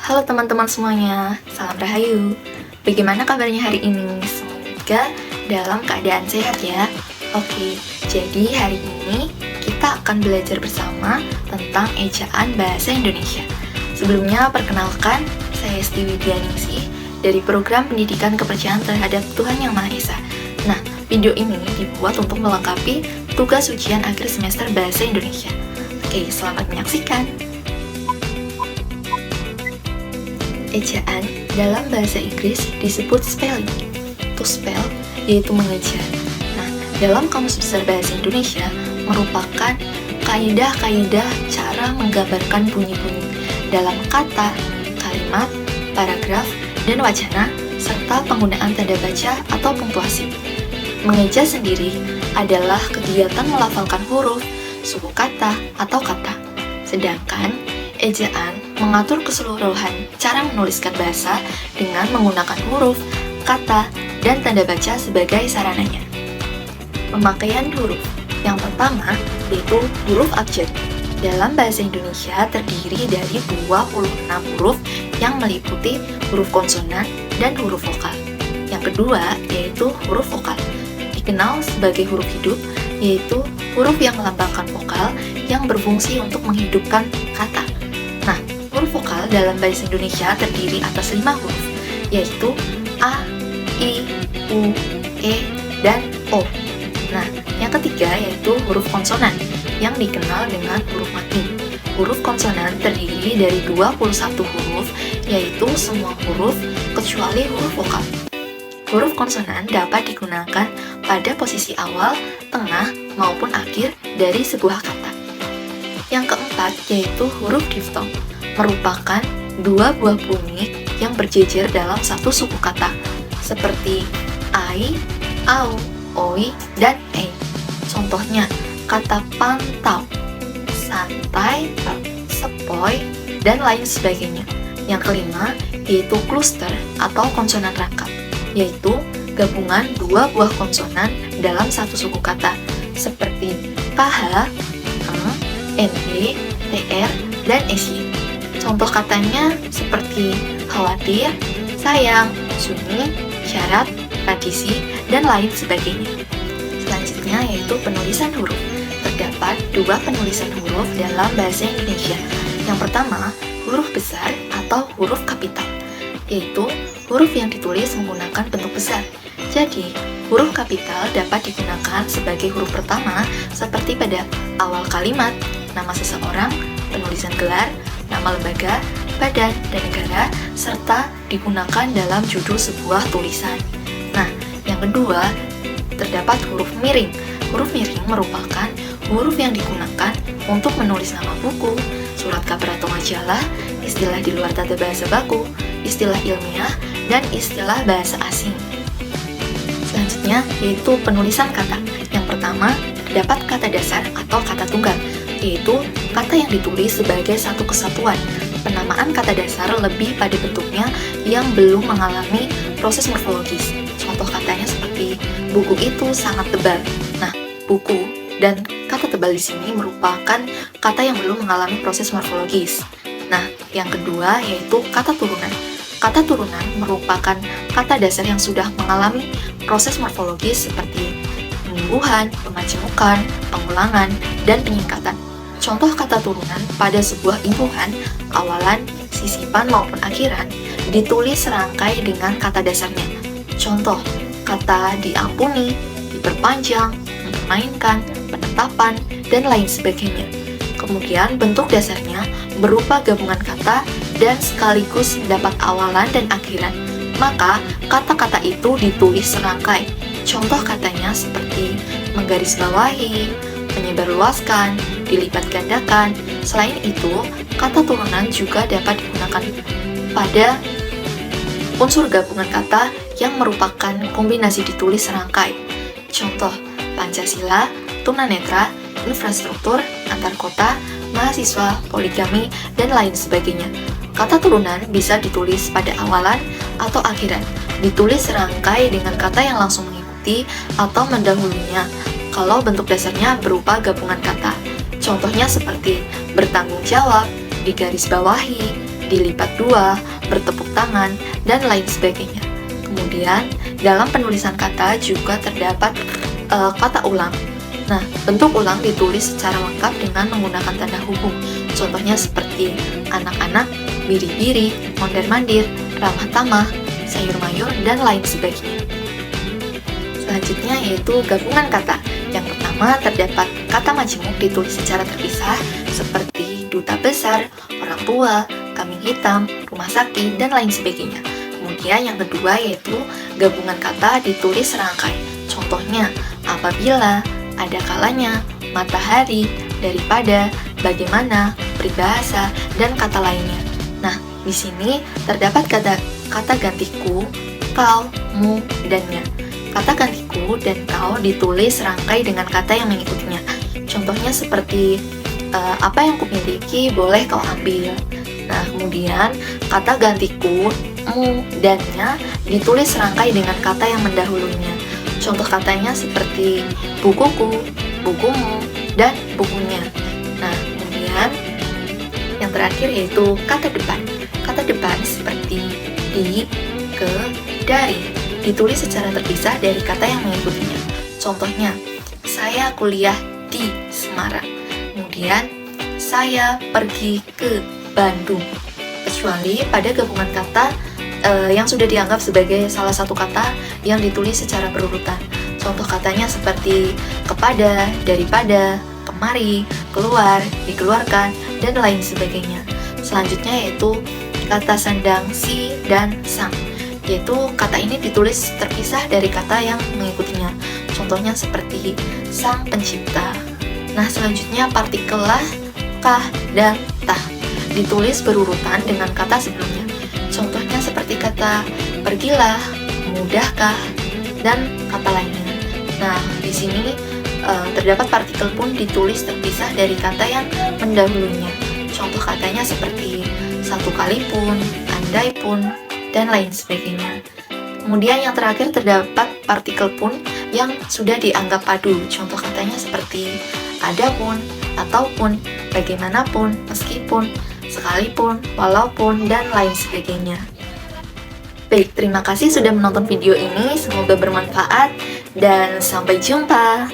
Halo teman-teman semuanya, salam rahayu. Bagaimana kabarnya hari ini? Semoga dalam keadaan sehat ya. Oke, jadi hari ini kita akan belajar bersama tentang ejaan bahasa Indonesia. Sebelumnya perkenalkan, saya Esti Widyaningsih dari Program Pendidikan Kepercayaan Terhadap Tuhan Yang Maha Esa. Nah, video ini dibuat untuk melengkapi tugas ujian akhir semester Bahasa Indonesia. Oke, selamat menyaksikan. Ejaan dalam bahasa Inggris disebut spelling. To spell yaitu mengeja. Nah, dalam Kamus Besar Bahasa Indonesia merupakan kaidah-kaidah cara menggambarkan bunyi-bunyi dalam kata, kalimat, paragraf, dan wacana, serta penggunaan tanda baca atau punktuasi. Mengeja sendiri adalah kegiatan melafalkan huruf, suku kata, atau kata. Sedangkan ejaan mengatur keseluruhan cara menuliskan bahasa dengan menggunakan huruf, kata, dan tanda baca sebagai sarananya. Pemakaian huruf yang pertama yaitu huruf abjad. Dalam bahasa Indonesia terdiri dari 26 huruf yang meliputi huruf konsonan dan huruf vokal. Yang kedua yaitu huruf vokal. Dikenal sebagai huruf hidup, yaitu huruf yang melambangkan vokal yang berfungsi untuk menghidupkan kata. Nah, huruf vokal dalam bahasa Indonesia terdiri atas 5 huruf, yaitu A, I, U, E, dan O. Nah, yang ketiga yaitu huruf konsonan, yang dikenal dengan huruf mati. Huruf konsonan terdiri dari 21 huruf, yaitu semua huruf kecuali huruf vokal. Huruf konsonan dapat digunakan pada posisi awal, tengah, maupun akhir dari sebuah kata. Yang keempat yaitu huruf diftong, merupakan dua buah bunyi yang berjejer dalam satu suku kata, seperti ai, au, oi, dan e. Contohnya, kata pantau, santai, sepoi, dan lain sebagainya. Yang kelima yaitu kluster atau konsonan rangkap, yaitu gabungan dua buah konsonan dalam satu suku kata, seperti kh, nd, tr, dan sy. Contoh katanya seperti khawatir, sayang, sunyi, syarat, tradisi, dan lain sebagainya. Selanjutnya yaitu penulisan huruf. Terdapat dua penulisan huruf dalam bahasa Indonesia. Yang pertama, huruf besar atau huruf kapital, yaitu huruf yang ditulis menggunakan bentuk besar. Jadi, huruf kapital dapat digunakan sebagai huruf pertama seperti pada awal kalimat, nama seseorang, penulisan gelar, nama lembaga, badan, dan negara, serta digunakan dalam judul sebuah tulisan. Nah, yang kedua, terdapat huruf miring. Huruf miring merupakan huruf yang digunakan untuk menulis nama buku, surat kabar atau majalah, istilah di luar tata bahasa baku, istilah ilmiah, dan istilah bahasa asing. Selanjutnya yaitu penulisan kata. Yang pertama, terdapat kata dasar atau kata tunggal, yaitu kata yang ditulis sebagai satu kesatuan. Penamaan kata dasar lebih pada bentuknya yang belum mengalami proses morfologis. Contoh katanya seperti buku itu sangat tebal. Nah, buku dan kata tebal di sini merupakan kata yang belum mengalami proses morfologis. Nah, yang kedua yaitu kata turunan. Kata turunan merupakan kata dasar yang sudah mengalami proses morfologis seperti penimbuhan, pemajemukan, pengulangan, dan penyingkatan. Contoh kata turunan pada sebuah imbuhan, awalan, sisipan maupun akhiran ditulis serangkai dengan kata dasarnya. Contoh, kata diampuni, diperpanjang, mempermainkan, penetapan, dan lain sebagainya. Kemudian bentuk dasarnya berupa gabungan kata dan sekaligus dapat awalan dan akhiran. Maka kata-kata itu ditulis serangkai. Contoh katanya seperti menggarisbawahi, menyebarluaskan, dilipat gandakan. Selain itu, kata turunan juga dapat digunakan pada unsur gabungan kata yang merupakan kombinasi ditulis serangkai. Contoh, Pancasila, tunanetra, infrastruktur, antar kota, mahasiswa, poligami, dan lain sebagainya. Kata turunan bisa ditulis pada awalan atau akhiran, ditulis serangkai dengan kata yang langsung mengikuti atau mendahulunya, kalau bentuk dasarnya berupa gabungan kata. Contohnya seperti bertanggung jawab, digarisbawahi, dilipat dua, bertepuk tangan, dan lain sebagainya. Kemudian, dalam penulisan kata juga terdapat kata ulang. Nah, bentuk ulang ditulis secara lengkap dengan menggunakan tanda hubung. Contohnya seperti anak-anak, biri-biri, mondar-mandir, ramah-tamah, sayur-mayur, dan lain sebagainya. Selanjutnya yaitu gabungan kata. Yang pertama terdapat kata majemuk ditulis secara terpisah seperti duta besar, orang tua, kambing hitam, rumah sakit, dan lain sebagainya. Kemudian yang kedua yaitu gabungan kata ditulis serangkai. Contohnya apabila, ada kalanya, matahari, daripada, bagaimana, peribahasa, dan kata lainnya. Nah, di sini terdapat kata gantiku, kau, mu, dan nya. Kata gantiku dan kau ditulis serangkai dengan kata yang mengikutinya. Contohnya seperti apa yang kumiliki boleh kau ambil. Nah, kemudian kata gantiku, mu, dan nya ditulis serangkai dengan kata yang mendahulunya. Contoh katanya seperti bukuku, bukumu, dan bukunya. Nah, kemudian yang terakhir yaitu kata depan. Kata depan seperti di, ke, dari ditulis secara terpisah dari kata yang mengikutinya. Contohnya, saya kuliah di Semarang. Kemudian, saya pergi ke Bandung. Kecuali pada gabungan kata yang sudah dianggap sebagai salah satu kata yang ditulis secara berurutan. Contoh katanya seperti kepada, daripada, kemari, keluar, dikeluarkan, dan lain sebagainya. Selanjutnya yaitu kata sandang, si, dan sang. Yaitu kata ini ditulis terpisah dari kata yang mengikutinya. Contohnya seperti sang pencipta. Nah, selanjutnya partikel lah, kah, dan tah ditulis berurutan dengan kata sebelumnya. Contohnya seperti kata pergilah, mudahkah, dan kata lainnya. Nah, di sini terdapat partikel pun ditulis terpisah dari kata yang mendahulunya. Contoh katanya seperti satu kali pun, andai pun, dan lain sebagainya. Kemudian yang terakhir terdapat partikel pun yang sudah dianggap padu. Contoh katanya seperti adapun, ataupun, bagaimanapun, meskipun, sekalipun, walaupun, dan lain sebagainya. Baik, terima kasih sudah menonton video ini. Semoga bermanfaat dan sampai jumpa.